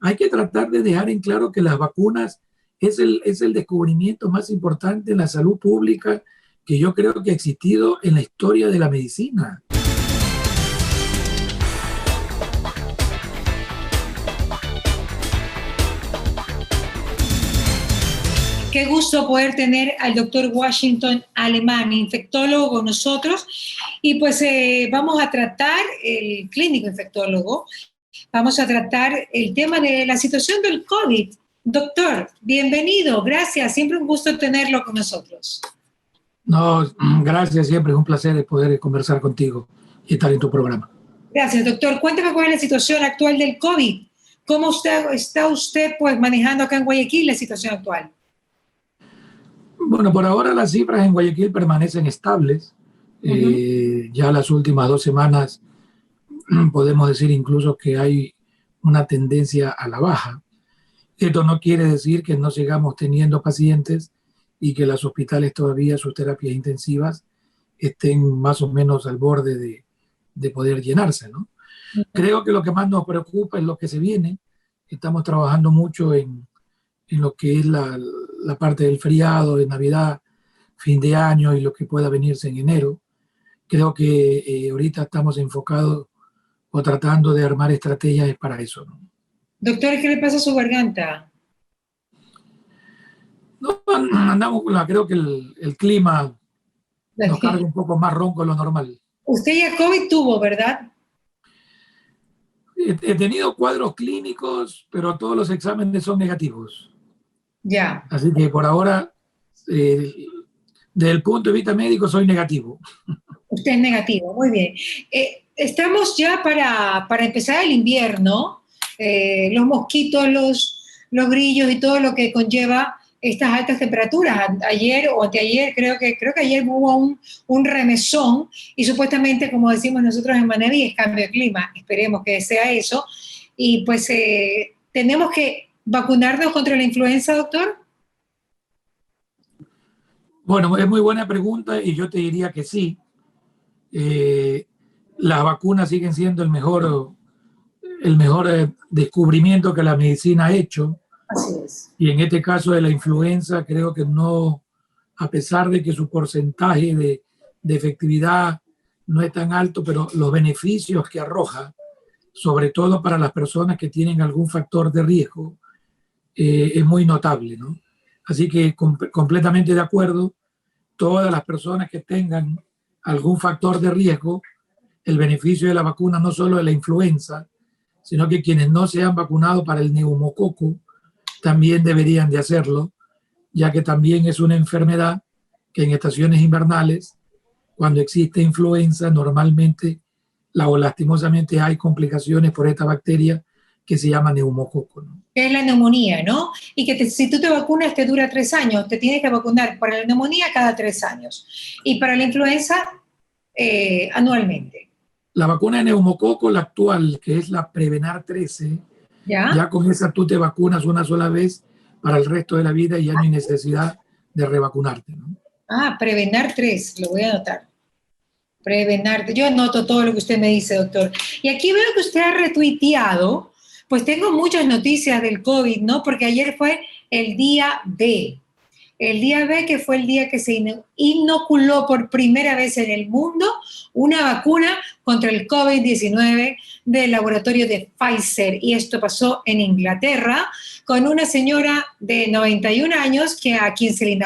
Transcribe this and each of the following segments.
hay que tratar de dejar en claro que las vacunas es el descubrimiento más importante en la salud pública que yo creo que ha existido en la historia de la medicina. Qué gusto poder tener al doctor Washington Alemán, infectólogo con nosotros. Y pues vamos a tratar, el clínico infectólogo, vamos a tratar el tema de la situación del COVID. Doctor, bienvenido, gracias, siempre un gusto tenerlo con nosotros. No, gracias, siempre es un placer poder conversar contigo y estar en tu programa. Gracias, doctor. Cuéntame cuál es la situación actual del COVID. ¿Cómo está usted pues, manejando acá en Guayaquil la situación actual? Bueno, por ahora las cifras en Guayaquil permanecen estables. Ya las últimas 2 semanas podemos decir incluso que hay una tendencia a la baja. Esto no quiere decir que no sigamos teniendo pacientes y que los hospitales todavía, sus terapias intensivas, estén más o menos al borde de poder llenarse, ¿no? Creo que lo que más nos preocupa es lo que se viene. Estamos trabajando mucho en lo que es la parte del feriado, de Navidad, fin de año y lo que pueda venirse en enero. Creo que ahorita estamos enfocados o tratando de armar estrategias para eso, ¿no? Doctor, ¿qué le pasa a su garganta? No, andamos, creo que el clima nos carga un poco más ronco de lo normal. Usted ya COVID tuvo, ¿verdad? He tenido cuadros clínicos, pero todos los exámenes son negativos. Ya. Así que por ahora, desde el punto de vista médico, soy negativo. Usted es negativo, muy bien. Estamos ya para empezar el invierno. Los mosquitos, los grillos y todo lo que conlleva estas altas temperaturas. Ayer o anteayer, creo que ayer hubo un remesón y supuestamente, como decimos nosotros en Manaví, es cambio de clima. Esperemos que sea eso. Y pues tenemos que vacunarnos contra la influenza, doctor. Bueno, es muy buena pregunta y yo te diría que sí. Las vacunas siguen siendo el mejor descubrimiento que la medicina ha hecho. Así es. Y en este caso de la influenza, creo que no, a pesar de que su porcentaje de efectividad no es tan alto, pero los beneficios que arroja, sobre todo para las personas que tienen algún factor de riesgo, es muy notable, ¿no? Así que completamente de acuerdo, todas las personas que tengan algún factor de riesgo, el beneficio de la vacuna no solo de la influenza, sino que quienes no se han vacunado para el neumococo también deberían de hacerlo, ya que también es una enfermedad que en estaciones invernales, cuando existe influenza, normalmente o lastimosamente hay complicaciones por esta bacteria que se llama neumococo, ¿no? Es la neumonía, ¿no? Y que si tú te vacunas te dura 3 años, te tienes que vacunar para la neumonía cada 3 años y para la influenza anualmente. La vacuna de neumococo, la actual, que es la Prevenar 13, ya con esa tú te vacunas una sola vez para el resto de la vida y ya no hay necesidad de revacunarte, ¿no? Prevenar 3, lo voy a anotar. Prevenar, yo anoto todo lo que usted me dice, doctor. Y aquí veo que usted ha retuiteado. Pues tengo muchas noticias del COVID, ¿no? Porque ayer fue el día B. El día B, que fue el día que se inoculó por primera vez en el mundo una vacuna contra el COVID-19 del laboratorio de Pfizer. Y esto pasó en Inglaterra con una señora de 91 años a quien se le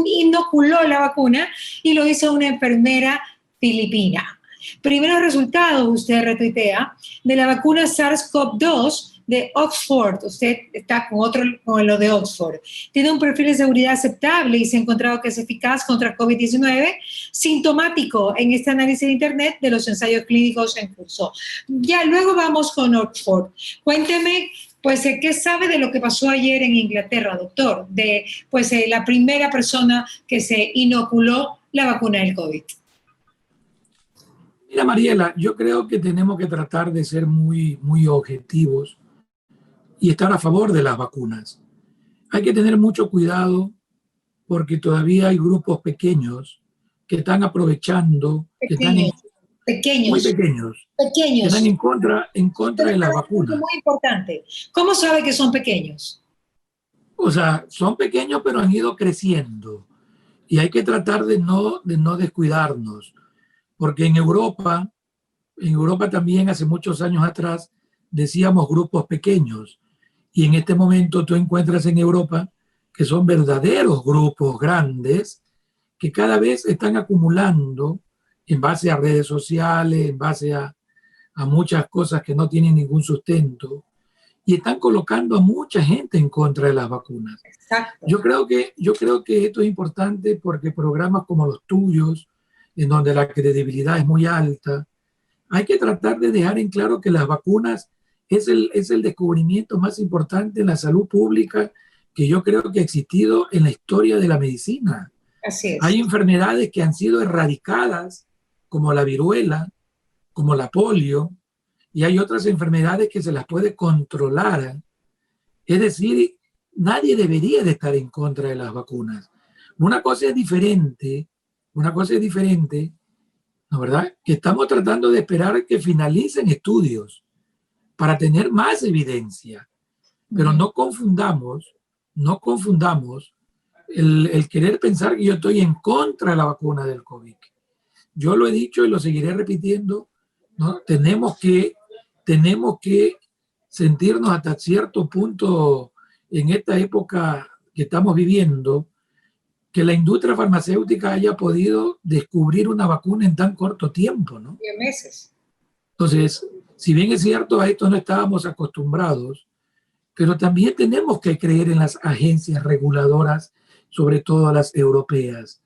inoculó la vacuna y lo hizo una enfermera filipina. Primeros resultados, usted retuitea, de la vacuna SARS-CoV-2 de Oxford. Usted está con lo de Oxford. Tiene un perfil de seguridad aceptable y se ha encontrado que es eficaz contra COVID-19, sintomático en este análisis de Internet de los ensayos clínicos en curso. Ya luego vamos con Oxford. Cuénteme, pues, ¿qué sabe de lo que pasó ayer en Inglaterra, doctor? De, pues, la primera persona que se inoculó la vacuna del COVID. Mira, Mariela, yo creo que tenemos que tratar de ser muy, muy objetivos y estar a favor de las vacunas. Hay que tener mucho cuidado porque todavía hay grupos pequeños que están aprovechando, muy Pequeños, pequeños, que están pequeños. en contra de las vacunas. Muy importante. ¿Cómo sabe que son pequeños? O sea, son pequeños, pero han ido creciendo. Y hay que tratar de no descuidarnos, porque en Europa también hace muchos años atrás decíamos grupos pequeños. Y en este momento tú encuentras en Europa que son verdaderos grupos grandes que cada vez están acumulando en base a redes sociales, en base a muchas cosas que no tienen ningún sustento y están colocando a mucha gente en contra de las vacunas. Exacto. Yo creo que esto es importante porque programas como los tuyos, en donde la credibilidad es muy alta, hay que tratar de dejar en claro que las vacunas es el descubrimiento más importante en la salud pública que yo creo que ha existido en la historia de la medicina. Así es. Hay enfermedades que han sido erradicadas, como la viruela, como la polio, y hay otras enfermedades que se las puede controlar. Es decir, nadie debería de estar en contra de las vacunas. Una cosa es diferente, ¿no verdad? Que estamos tratando de esperar que finalicen estudios para tener más evidencia, pero no confundamos el querer pensar que yo estoy en contra de la vacuna del COVID. Yo lo he dicho y lo seguiré repitiendo, ¿no? Tenemos que sentirnos hasta cierto punto en esta época que estamos viviendo, que la industria farmacéutica haya podido descubrir una vacuna en tan corto tiempo, ¿no? 10 meses. Entonces, si bien es cierto, a esto no estábamos acostumbrados, pero también tenemos que creer en las agencias reguladoras, sobre todo las europeas,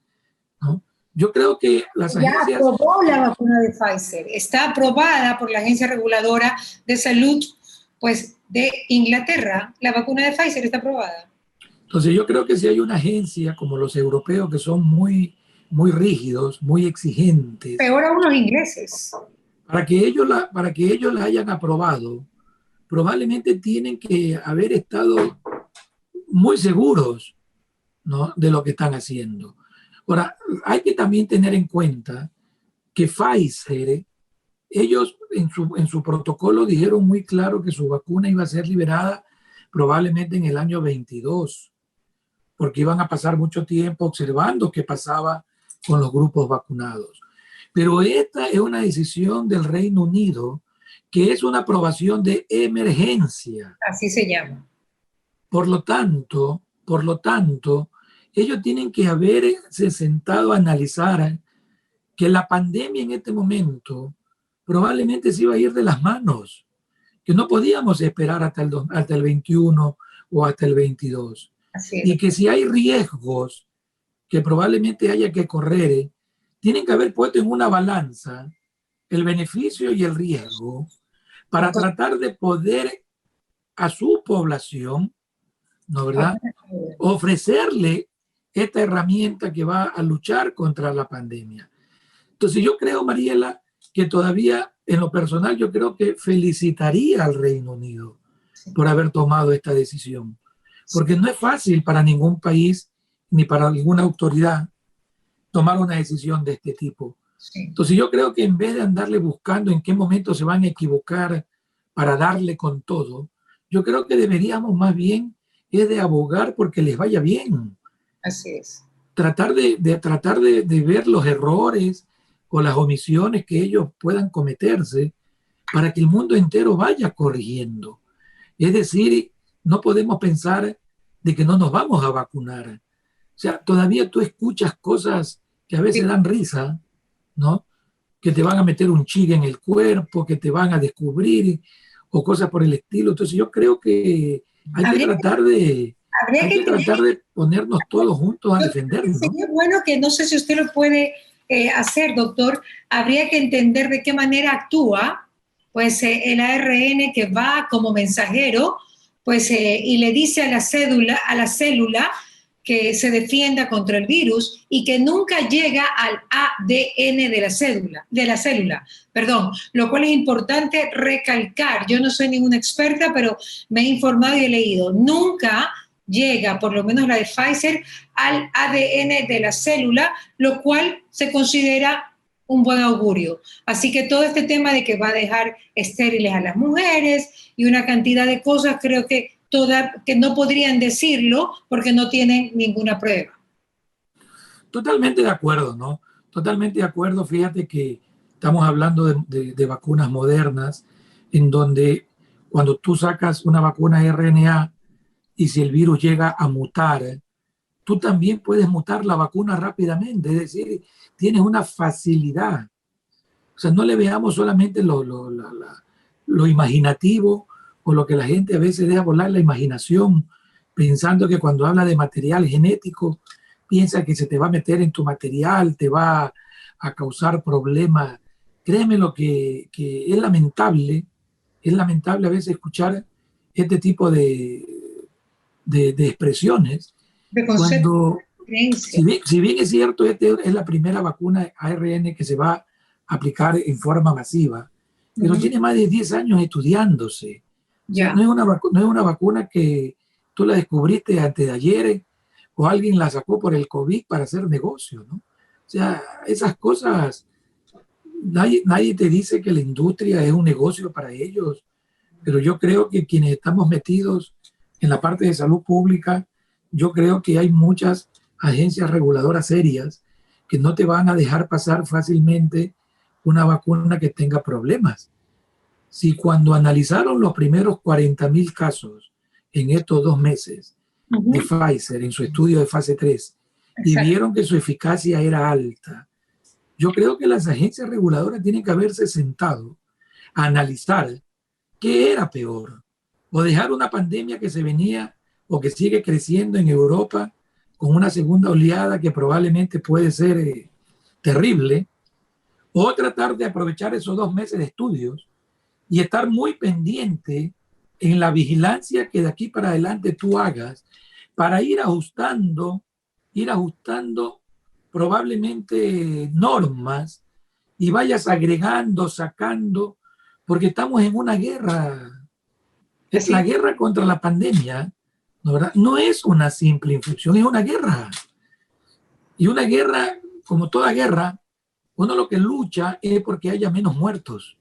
¿no? Yo creo que las Ya agencias... aprobó la vacuna de Pfizer. Está aprobada por la Agencia Reguladora de Salud, pues, de Inglaterra. La vacuna de Pfizer está aprobada. Entonces yo creo que si hay una agencia como los europeos que son muy rígidos, muy exigentes, Peor aún los ingleses. para que ellos la hayan aprobado, probablemente tienen que haber estado muy seguros, ¿no?, de lo que están haciendo. Ahora, hay que también tener en cuenta que Pfizer, ellos en su protocolo dijeron muy claro que su vacuna iba a ser liberada probablemente en el año 22, porque iban a pasar mucho tiempo observando qué pasaba con los grupos vacunados. Pero esta es una decisión del Reino Unido, que es una aprobación de emergencia. Así se llama. Por lo tanto, ellos tienen que haberse sentado a analizar que la pandemia en este momento probablemente se iba a ir de las manos, que no podíamos esperar hasta el 21 o hasta el 22. Y que si hay riesgos que probablemente haya que correr, tienen que haber puesto en una balanza el beneficio y el riesgo para tratar de poder a su población, ¿no verdad?, ofrecerle esta herramienta que va a luchar contra la pandemia. Entonces yo creo, Mariela, que todavía en lo personal yo creo que felicitaría al Reino Unido por haber tomado esta decisión, porque no es fácil para ningún país ni para ninguna autoridad tomar una decisión de este tipo. Entonces yo creo que en vez de andarle buscando en qué momento se van a equivocar para darle con todo, yo creo que deberíamos más bien es de abogar porque les vaya bien. Así es. Tratar de ver los errores o las omisiones que ellos puedan cometerse para que el mundo entero vaya corrigiendo. Es decir, no podemos pensar de que no nos vamos a vacunar. O sea, todavía tú escuchas cosas que a veces dan risa, ¿no? Que te van a meter un chip en el cuerpo, que te van a descubrir o cosas por el estilo. Entonces yo creo que hay que tratar de ponernos todos juntos a defendernos. Sería bueno que, no sé si usted lo puede hacer, doctor, habría que entender de qué manera actúa pues el ARN que va como mensajero pues y le dice a la célula que se defienda contra el virus y que nunca llega al ADN de la célula, perdón, lo cual es importante recalcar. Yo no soy ninguna experta, pero me he informado y he leído. Nunca llega, por lo menos la de Pfizer, al ADN de la célula, lo cual se considera un buen augurio. Así que todo este tema de que va a dejar estériles a las mujeres y una cantidad de cosas, creo que no podrían decirlo porque no tienen ninguna prueba. Totalmente de acuerdo, ¿no? Totalmente de acuerdo. Fíjate que estamos hablando de vacunas modernas, en donde cuando tú sacas una vacuna RNA y si el virus llega a mutar, tú también puedes mutar la vacuna rápidamente. Es decir, tienes una facilidad. O sea, no le veamos solamente lo imaginativo o lo que la gente a veces deja volar la imaginación, pensando que cuando habla de material genético, piensa que se te va a meter en tu material, te va a causar problemas. Créeme lo que es lamentable a veces escuchar este tipo de expresiones, De concepto, cuando, de creencia. si bien es cierto, esta es la primera vacuna ARN que se va a aplicar en forma masiva, pero tiene más de 10 años estudiándose. O sea, Ya. no es una vacuna que tú la descubriste antes de ayer o alguien la sacó por el COVID para hacer negocio, ¿no? O sea, esas cosas, nadie te dice que la industria es un negocio para ellos, pero yo creo que quienes estamos metidos en la parte de salud pública, yo creo que hay muchas agencias reguladoras serias que no te van a dejar pasar fácilmente una vacuna que tenga problemas. Si cuando analizaron los primeros 40,000 casos en estos 2 meses de Pfizer en su estudio de fase 3 y Exacto. vieron que su eficacia era alta, yo creo que las agencias reguladoras tienen que haberse sentado a analizar qué era peor, o dejar una pandemia que se venía o que sigue creciendo en Europa con una segunda oleada que probablemente puede ser terrible, o tratar de aprovechar esos 2 meses de estudios y estar muy pendiente en la vigilancia que de aquí para adelante tú hagas para ir ajustando probablemente normas y vayas agregando, sacando, porque estamos en una guerra. La Así. guerra contra la pandemia, ¿no, verdad? No es una simple infección, es una guerra. Y una guerra, como toda guerra, uno lo que lucha es porque haya menos muertos.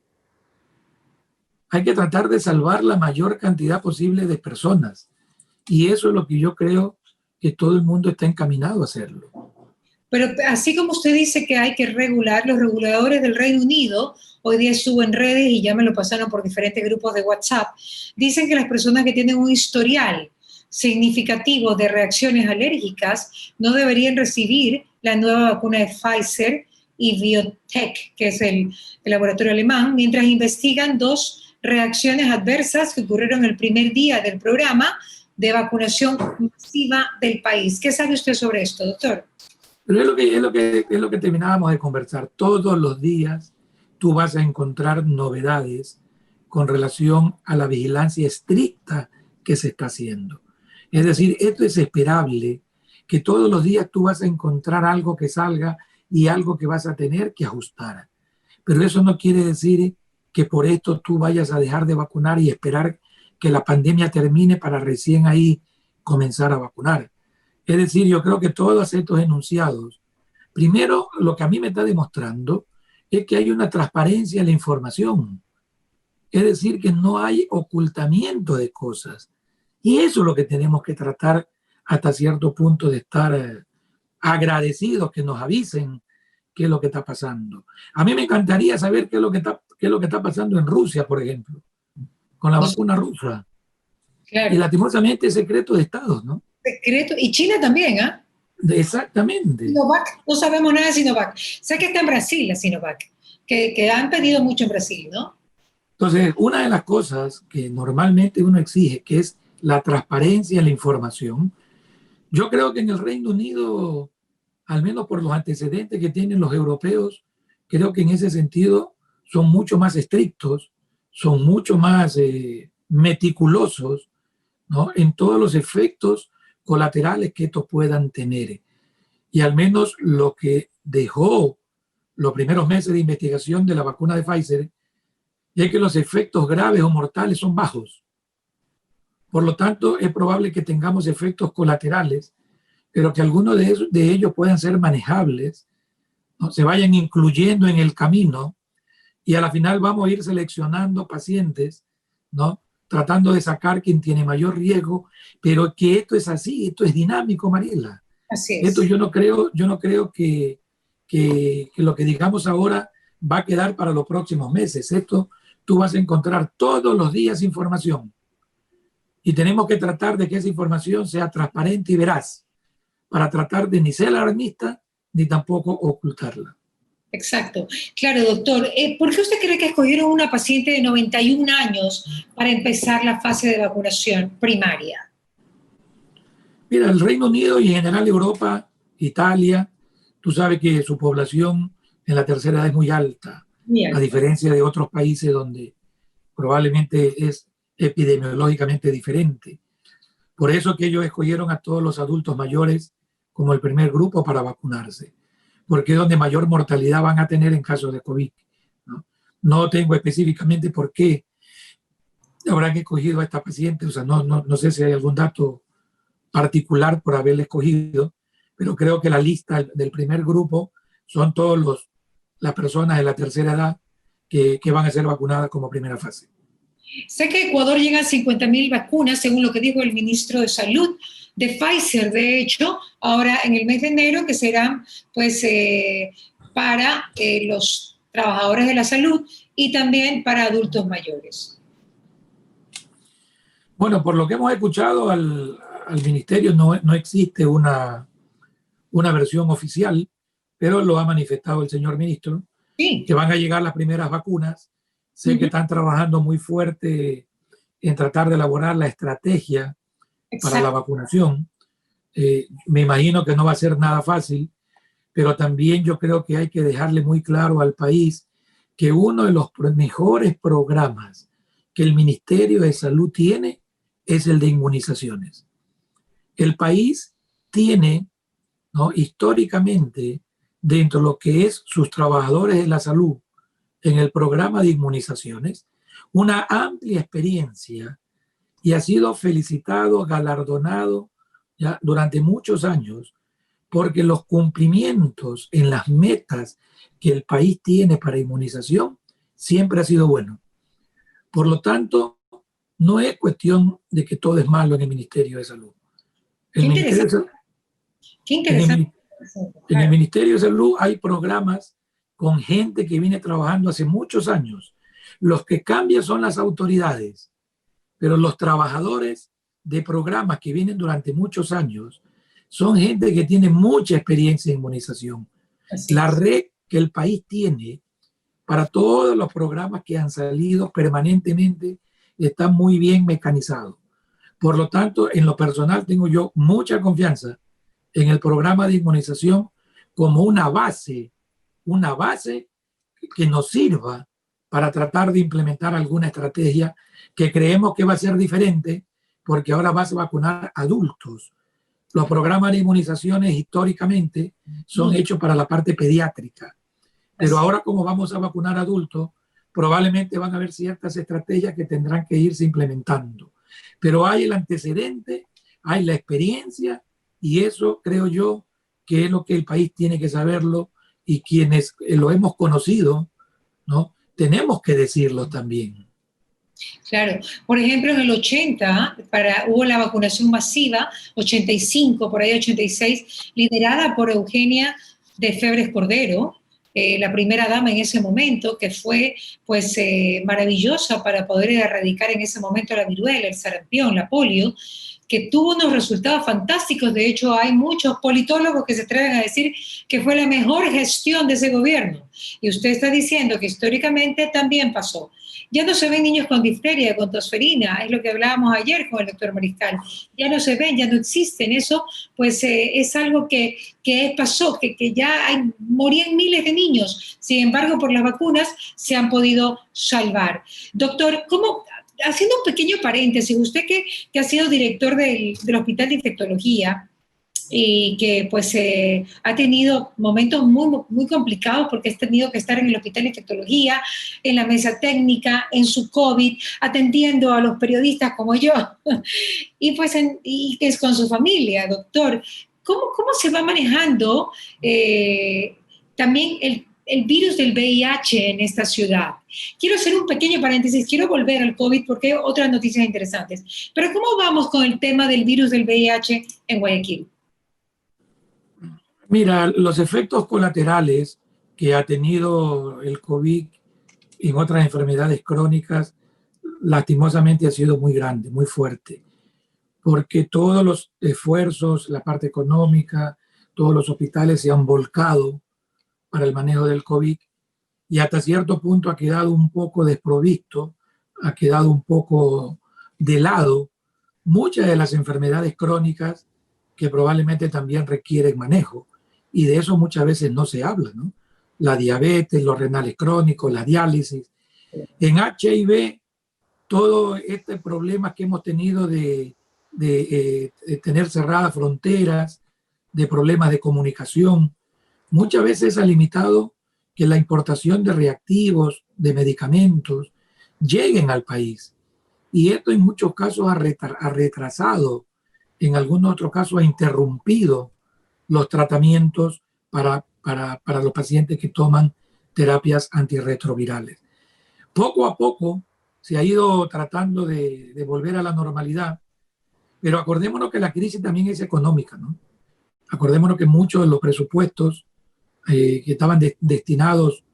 Hay que tratar de salvar la mayor cantidad posible de personas. Y eso es lo que yo creo que todo el mundo está encaminado a hacerlo. Pero así como usted dice que hay que regular, los reguladores del Reino Unido, hoy día estuvo en redes y ya me lo pasaron por diferentes grupos de WhatsApp, dicen que las personas que tienen un historial significativo de reacciones alérgicas no deberían recibir la nueva vacuna de Pfizer y BioNTech, que es el laboratorio alemán, mientras investigan 2 reacciones adversas que ocurrieron el primer día del programa de vacunación masiva del país. ¿Qué sabe usted sobre esto, doctor? Pero es lo que terminábamos de conversar. Todos los días tú vas a encontrar novedades con relación a la vigilancia estricta que se está haciendo. Es decir, esto es esperable, que todos los días tú vas a encontrar algo que salga y algo que vas a tener que ajustar. Pero eso no quiere decir que por esto tú vayas a dejar de vacunar y esperar que la pandemia termine para recién ahí comenzar a vacunar. Es decir, yo creo que todos estos enunciados, primero, lo que a mí me está demostrando es que hay una transparencia en la información. Es decir, que no hay ocultamiento de cosas. Y eso es lo que tenemos que tratar hasta cierto punto de estar agradecidos, que nos avisen qué es lo que está pasando. A mí me encantaría saber qué es lo que está pasando en Rusia, por ejemplo, con la vacuna rusa. Claro. Y lastimosamente es secreto de Estado, ¿no? Secreto. Y China también, ¿ah? Exactamente. Sinovac, no sabemos nada de Sinovac. Sé que está en Brasil la Sinovac, que han pedido mucho en Brasil, ¿no? Entonces, una de las cosas que normalmente uno exige, que es la transparencia en la información, yo creo que en el Reino Unido, al menos por los antecedentes que tienen los europeos, creo que en ese sentido son mucho más estrictos, son mucho más meticulosos, ¿no? En todos los efectos colaterales que estos puedan tener. Y al menos lo que dejó los primeros meses de investigación de la vacuna de Pfizer es que los efectos graves o mortales son bajos. Por lo tanto, es probable que tengamos efectos colaterales, pero que algunos de ellos puedan ser manejables ¿no?, se vayan incluyendo en el camino y a la final vamos a ir seleccionando pacientes, ¿no?, tratando de sacar quien tiene mayor riesgo, pero que esto es así, esto es dinámico, Mariela. Así Esto es. yo no creo que lo que digamos ahora va a quedar para los próximos meses. Esto tú vas a encontrar todos los días información y tenemos que tratar de que esa información sea transparente y veraz para tratar de ni ser alarmista ni tampoco ocultarla. Exacto. Claro, doctor. ¿Por qué usted cree que escogieron una paciente de 91 años para empezar la fase de vacunación primaria? Mira, el Reino Unido y en general Europa, Italia, tú sabes que su población en la tercera edad es muy alta, Muy a alta. diferencia de otros países donde probablemente es epidemiológicamente diferente. Por eso que ellos escogieron a todos los adultos mayores como el primer grupo para vacunarse, porque es donde mayor mortalidad van a tener en caso de COVID, ¿no? No tengo específicamente por qué habrán escogido a esta paciente, o sea, no sé si hay algún dato particular por haberle escogido, pero creo que la lista del primer grupo son todas las personas de la tercera edad que van a ser vacunadas como primera fase. Sé que a Ecuador llegan 50.000 vacunas, según lo que dijo el ministro de Salud de Pfizer, de hecho, ahora en el mes de enero, que serán pues para los trabajadores de la salud y también para adultos mayores. Bueno, por lo que hemos escuchado al ministerio no existe una versión oficial, pero lo ha manifestado el señor ministro, Sí. que van a llegar las primeras vacunas. Sé que están trabajando muy fuerte en tratar de elaborar la estrategia para la Exacto. vacunación. Me imagino que no va a ser nada fácil, pero también yo creo que hay que dejarle muy claro al país que uno de los mejores programas que el Ministerio de Salud tiene es el de inmunizaciones. El país tiene, ¿no?, históricamente, dentro de lo que es sus trabajadores de la salud en el programa de inmunizaciones, una amplia experiencia y ha sido felicitado, galardonado ya durante muchos años, porque los cumplimientos en las metas que el país tiene para inmunización siempre ha sido bueno. Por lo tanto, no es cuestión de que todo es malo en el Ministerio de Salud. Qué El Ministerio de interesante, Salud, qué en interesante. en el Claro. Ministerio de Salud hay programas con gente que viene trabajando hace muchos años. Los que cambian son las autoridades, pero los trabajadores de programas que vienen durante muchos años son gente que tiene mucha experiencia en inmunización. Así La es. red que el país tiene para todos los programas que han salido permanentemente está muy bien mecanizado. Por lo tanto, en lo personal tengo yo mucha confianza en el programa de inmunización como una base que nos sirva para tratar de implementar alguna estrategia que creemos que va a ser diferente porque ahora vas a vacunar adultos. Los programas de inmunizaciones históricamente son hechos para la parte pediátrica, pero Así es. ahora como vamos a vacunar adultos, probablemente van a haber ciertas estrategias que tendrán que irse implementando. Pero hay el antecedente, hay la experiencia y eso creo yo que es lo que el país tiene que saberlo y quienes lo hemos conocido, ¿no?, tenemos que decirlo también. Claro. Por ejemplo, en el 80 hubo la vacunación masiva, 85, por ahí 86, liderada por Eugenia de Febres Cordero, la primera dama en ese momento, que fue pues maravillosa para poder erradicar en ese momento la viruela, el sarampión, la polio, que tuvo unos resultados fantásticos. De hecho, hay muchos politólogos que se atreven a decir que fue la mejor gestión de ese gobierno. Y usted está diciendo que históricamente también pasó. Ya no se ven niños con difteria, con tosferina, es lo que hablábamos ayer con el doctor Mariscal. Ya no se ven, ya no existen. Eso, pues, es algo que pasó, que ya morían miles de niños. Sin embargo, por las vacunas se han podido salvar. Doctor, ¿cómo, haciendo un pequeño paréntesis, usted que ha sido director del Hospital de Infectología, y que pues ha tenido momentos muy, muy complicados porque ha tenido que estar en el Hospital de Infectología, en la mesa técnica, en su COVID, atendiendo a los periodistas como yo, y pues y es con su familia, doctor. ¿Cómo se va manejando también el virus del VIH en esta ciudad. Quiero hacer un pequeño paréntesis, quiero volver al COVID porque hay otras noticias interesantes. Pero ¿cómo vamos con el tema del virus del VIH en Guayaquil? Mira, los efectos colaterales que ha tenido el COVID en otras enfermedades crónicas, lastimosamente ha sido muy grande, muy fuerte, porque todos los esfuerzos, la parte económica, todos los hospitales se han volcado para el manejo del COVID y hasta cierto punto ha quedado un poco desprovisto, ha quedado un poco de lado muchas de las enfermedades crónicas que probablemente también requieren manejo y de eso muchas veces no se habla, ¿no? La diabetes, los renales crónicos, la diálisis. En HIV, todo este problema que hemos tenido de tener cerradas fronteras, de problemas de comunicación, muchas veces ha limitado que la importación de reactivos, de medicamentos, lleguen al país. Y esto en muchos casos ha retrasado, en algunos otros casos ha interrumpido los tratamientos para los pacientes que toman terapias antirretrovirales. Poco a poco se ha ido tratando de volver a la normalidad, pero acordémonos que la crisis también es económica, ¿no? Acordémonos que muchos de los presupuestos que estaban destinados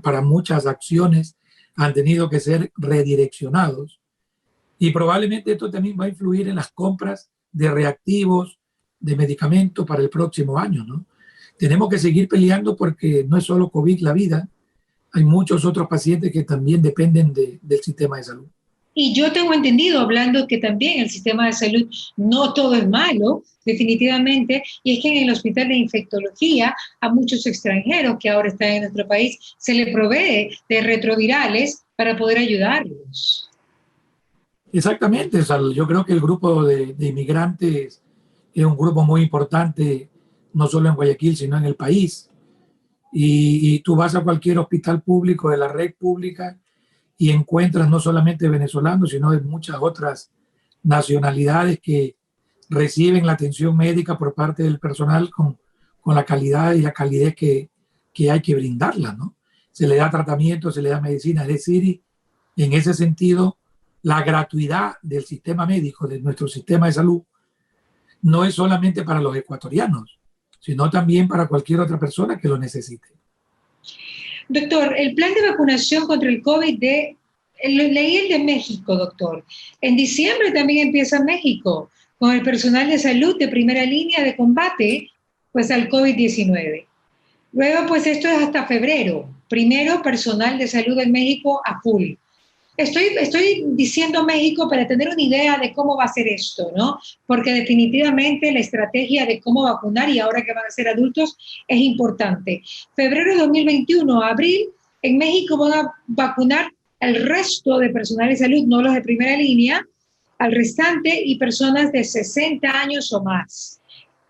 para muchas acciones han tenido que ser redireccionados y probablemente esto también va a influir en las compras de reactivos, de medicamentos para el próximo año, ¿no? Tenemos que seguir peleando porque no es solo COVID la vida, hay muchos otros pacientes que también dependen del sistema de salud. Y yo tengo entendido, hablando que también el sistema de salud no todo es malo, definitivamente, y es que en el hospital de infectología a muchos extranjeros que ahora están en nuestro país se les provee de retrovirales para poder ayudarlos. Exactamente, o sea, yo creo que el grupo de inmigrantes es un grupo muy importante, no solo en Guayaquil, sino en el país. Y tú vas a cualquier hospital público de la red pública y encuentras no solamente venezolanos, sino de muchas otras nacionalidades que reciben la atención médica por parte del personal con la calidad y la calidez que hay que brindarla, ¿no? Se le da tratamiento, se le da medicina, es decir, en ese sentido, la gratuidad del sistema médico, de nuestro sistema de salud, no es solamente para los ecuatorianos, sino también para cualquier otra persona que lo necesite. Doctor, el plan de vacunación contra el COVID leí el de México, doctor. En diciembre también empieza México, con el personal de salud de primera línea de combate pues, al COVID-19. Luego, pues esto es hasta febrero. Primero, personal de salud en México a full. Estoy diciendo México para tener una idea de cómo va a ser esto, ¿no? Porque definitivamente la estrategia de cómo vacunar y ahora que van a ser adultos es importante. Febrero de 2021 a abril, en México van a vacunar al resto de personal de salud, no los de primera línea, al restante y personas de 60 años o más.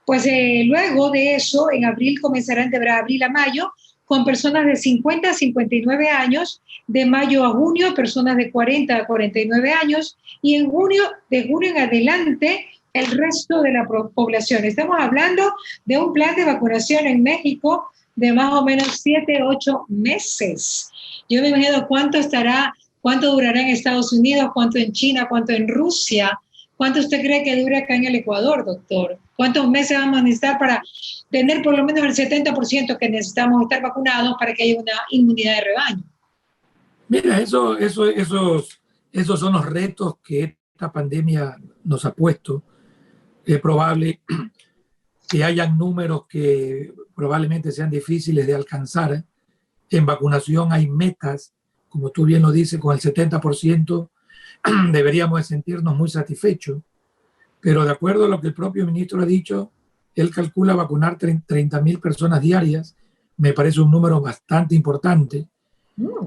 Pues luego de eso, en abril comenzarán de abril a mayo, con personas de 50 a 59 años, de mayo a junio, personas de 40 a 49 años, y en junio, de junio en adelante, el resto de la población. Estamos hablando de un plan de vacunación en México de más o menos 7, 8 meses. Yo me imagino cuánto durará en Estados Unidos, cuánto en China, cuánto en Rusia. ¿Cuánto usted cree que dura acá en el Ecuador, doctor? ¿Cuántos meses vamos a necesitar para tener por lo menos el 70% que necesitamos estar vacunados para que haya una inmunidad de rebaño? Mira, esos son los retos que esta pandemia nos ha puesto. Es probable que hayan números que probablemente sean difíciles de alcanzar. En vacunación hay metas, como tú bien lo dices, con el 70%. Deberíamos de sentirnos muy satisfechos, pero de acuerdo a lo que el propio ministro ha dicho, él calcula vacunar 30,000 personas diarias, me parece un número bastante importante,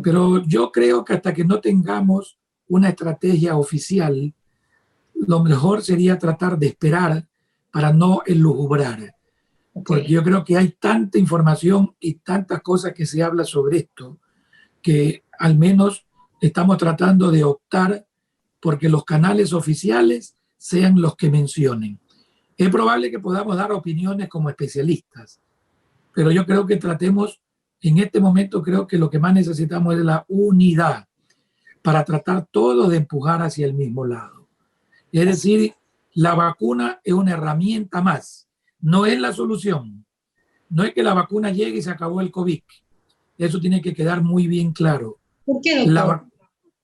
pero yo creo que hasta que no tengamos una estrategia oficial, lo mejor sería tratar de esperar para no elujubrar, porque yo creo que hay tanta información y tantas cosas que se habla sobre esto, que al menos estamos tratando de optar porque los canales oficiales sean los que mencionen. Es probable que podamos dar opiniones como especialistas, pero yo creo que tratemos en este momento creo que lo que más necesitamos es la unidad para tratar todos de empujar hacia el mismo lado. Es decir, la vacuna es una herramienta más, no es la solución. No es que la vacuna llegue y se acabó el COVID. Eso tiene que quedar muy bien claro. ¿Por qué, doctor?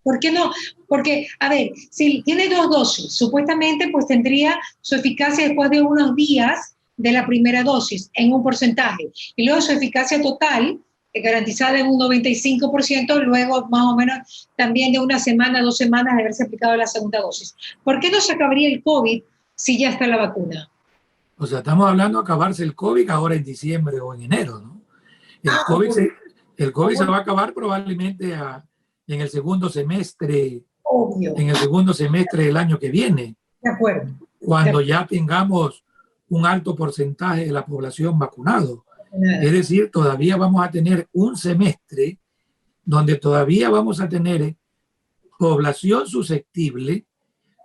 ¿Por qué no? Porque, a ver, si tiene 2 dosis, supuestamente pues tendría su eficacia después de unos días de la primera dosis, en un porcentaje. Y luego su eficacia total, garantizada en un 95%, luego más o menos también de 1 semana, 2 semanas de haberse aplicado la segunda dosis. ¿Por qué no se acabaría el COVID si ya está la vacuna? O sea, estamos hablando de acabarse el COVID ahora en diciembre o en enero, ¿no? El COVID se va a acabar probablemente en el segundo semestre, obvio, en el segundo semestre del año que viene. De acuerdo. Cuando ya tengamos un alto porcentaje de la población vacunado. Es decir, todavía vamos a tener un semestre donde todavía vamos a tener población susceptible,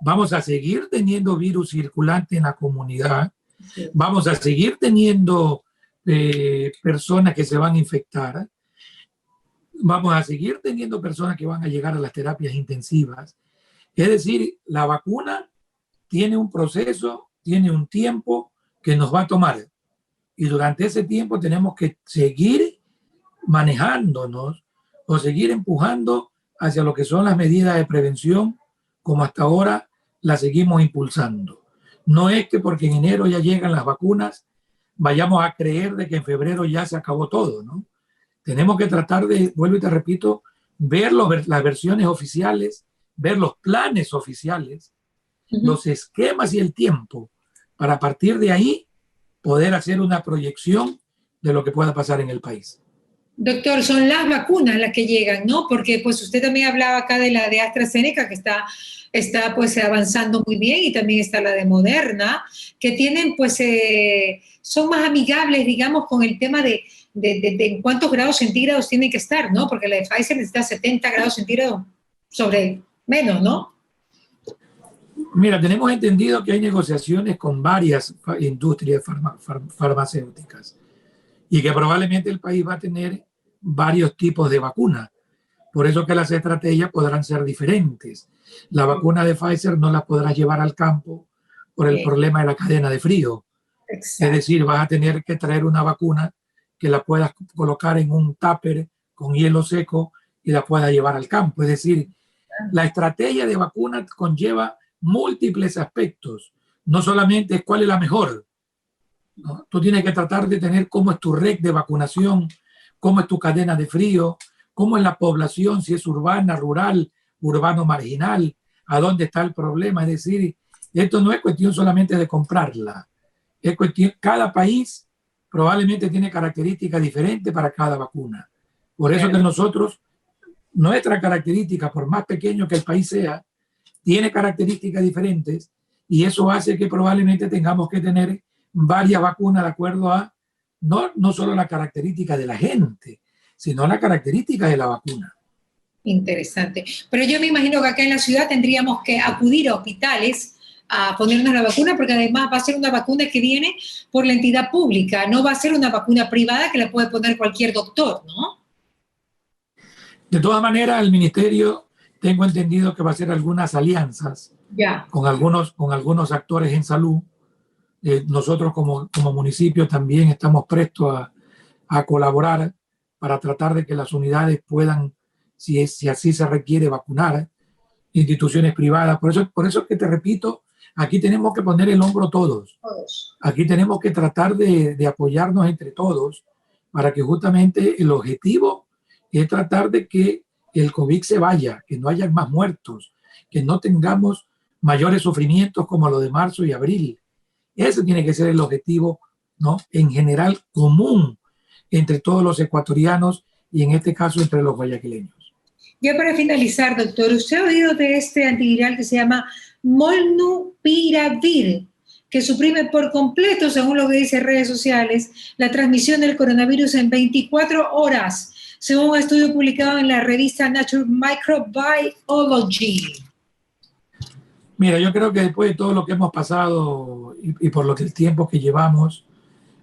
vamos a seguir teniendo virus circulante en la comunidad, vamos a seguir teniendo personas que se van a infectar, vamos a seguir teniendo personas que van a llegar a las terapias intensivas. Es decir, la vacuna tiene un proceso, tiene un tiempo que nos va a tomar. Y durante ese tiempo tenemos que seguir manejándonos o seguir empujando hacia lo que son las medidas de prevención, como hasta ahora las seguimos impulsando. No es que porque en enero ya llegan las vacunas, vayamos a creer de que en febrero ya se acabó todo, ¿no? Tenemos que tratar de, vuelvo y te repito, ver las versiones oficiales, ver los planes oficiales, los esquemas y el tiempo, para a partir de ahí poder hacer una proyección de lo que pueda pasar en el país. Doctor, son las vacunas las que llegan, ¿no? Porque pues usted también hablaba acá de la de AstraZeneca, que está pues avanzando muy bien, y también está la de Moderna, que tienen pues, son más amigables, digamos, con el tema de en cuántos grados centígrados tienen que estar, ¿no? Porque la de Pfizer necesita 70 grados centígrados sobre menos, ¿no? Mira, tenemos entendido que hay negociaciones con varias industrias farmacéuticas y que probablemente el país va a tener varios tipos de vacunas. Por eso que las estrategias podrán ser diferentes. La vacuna de Pfizer no la podrás llevar al campo por el problema de la cadena de frío. Exacto. Es decir, vas a tener que traer una vacuna que la puedas colocar en un tupper con hielo seco y la puedas llevar al campo. Es decir, la estrategia de vacuna conlleva múltiples aspectos. No solamente cuál es la mejor, ¿no? Tú tienes que tratar de tener cómo es tu red de vacunación, cómo es tu cadena de frío, cómo es la población, si es urbana, rural, urbano marginal, a dónde está el problema. Es decir, esto no es cuestión solamente de comprarla, es cuestión, cada país probablemente tiene características diferentes para cada vacuna. Por eso que nosotros, nuestra característica, por más pequeño que el país sea, tiene características diferentes, y eso hace que probablemente tengamos que tener varias vacunas de acuerdo a no solo la característica de la gente, sino la característica de la vacuna. Interesante. Pero yo me imagino que acá en la ciudad tendríamos que acudir a hospitales a ponernos la vacuna, porque además va a ser una vacuna que viene por la entidad pública, no va a ser una vacuna privada que la puede poner cualquier doctor, ¿no? De todas maneras, el ministerio, tengo entendido que va a hacer algunas alianzas con algunos actores en salud. Nosotros como municipio también estamos prestos a colaborar para tratar de que las unidades puedan, si así se requiere, vacunar instituciones privadas. Por eso que te repito, aquí tenemos que poner el hombro todos. Aquí tenemos que tratar de apoyarnos entre todos para que justamente el objetivo es tratar de que el COVID se vaya, que no haya más muertos, que no tengamos mayores sufrimientos como los de marzo y abril. Ese tiene que ser el objetivo, ¿no? En general común entre todos los ecuatorianos y en este caso entre los guayaquileños. Ya para finalizar, doctor, ¿usted ha oído de este antiviral que se llama Molnupiravir, que suprime por completo, según lo que dice redes sociales, la transmisión del coronavirus en 24 horas, según un estudio publicado en la revista Nature Microbiology? Mira, yo creo que después de todo lo que hemos pasado y por lo que el tiempo que llevamos,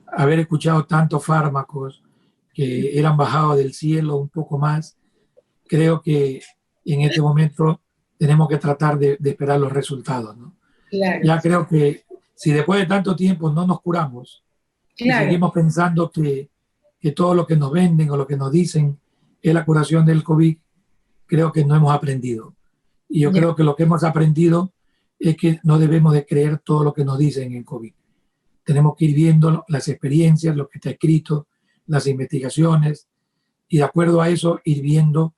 haber escuchado tantos fármacos que eran bajados del cielo un poco más. Creo que en este momento tenemos que tratar de esperar los resultados, ¿no? Claro. Ya creo que si después de tanto tiempo no nos curamos, Claro. y seguimos pensando que todo lo que nos venden o lo que nos dicen es la curación del COVID, creo que no hemos aprendido. Y yo creo que lo que hemos aprendido es que no debemos de creer todo lo que nos dicen en COVID. Tenemos que ir viendo las experiencias, lo que está escrito, las investigaciones, y de acuerdo a eso ir viendo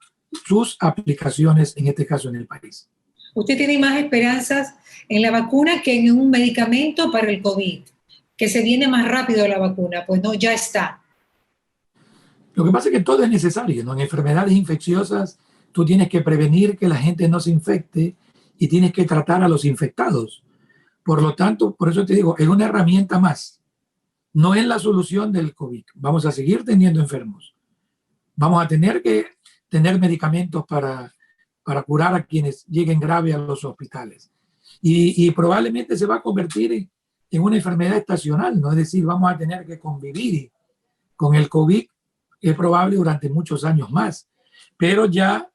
sus aplicaciones, en este caso en el país. Usted tiene más esperanzas en la vacuna que en un medicamento para el COVID, que se viene más rápido la vacuna. Pues no, ya está. Lo que pasa es que todo es necesario, ¿no? En enfermedades infecciosas tú tienes que prevenir que la gente no se infecte y tienes que tratar a los infectados. Por lo tanto, por eso te digo, es una herramienta más. No es la solución del COVID. Vamos a seguir teniendo enfermos. Vamos a tener que tener medicamentos para curar a quienes lleguen grave a los hospitales. Y probablemente se va a convertir en una enfermedad estacional, ¿no? Es decir, vamos a tener que convivir con el COVID, es probable durante muchos años más, pero ya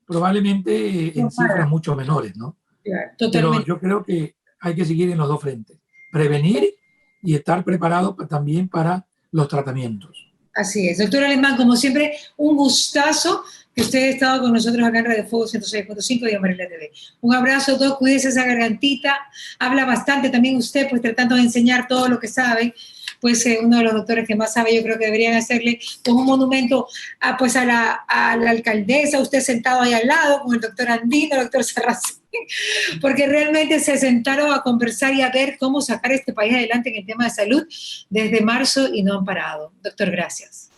probablemente en cifras mucho menores, ¿no? Claro, pero yo creo que hay que seguir en los dos frentes, prevenir y estar preparado también para los tratamientos. Así es. Doctor Alemán, como siempre, un gustazo que usted haya estado con nosotros acá en Radio Fuego 106.5 y Amarela TV. Un abrazo, Doc, cuídese esa gargantita. Habla bastante también usted, pues tratando de enseñar todo lo que sabe. Pues uno de los doctores que más sabe, yo creo que deberían hacerle pues, un monumento a la alcaldesa, usted sentado ahí al lado con el doctor Andino, el doctor Serracín, porque realmente se sentaron a conversar y a ver cómo sacar este país adelante en el tema de salud desde marzo y no han parado. Doctor, gracias.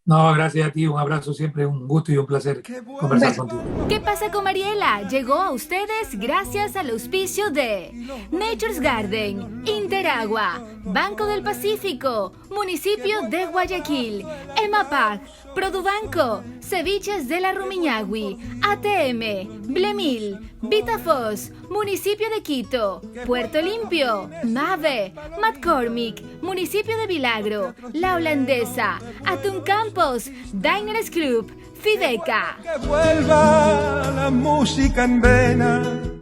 No, gracias a ti, un abrazo siempre, un gusto y un placer conversar contigo. ¿Qué pasa con Mariela? Llegó a ustedes gracias al auspicio de Nature's Garden, Interagua, Banco del Pacífico, Municipio de Guayaquil, EMAPAC, Produbanco, Ceviches de la Rumiñahui, ATM, Blemil, Vitafos, Municipio de Quito, Puerto Limpio, MAVE, McCormick, Municipio de Milagro, La Holandesa, Atún Campos, Diners Club, Fideca. Que vuelva la música en vena.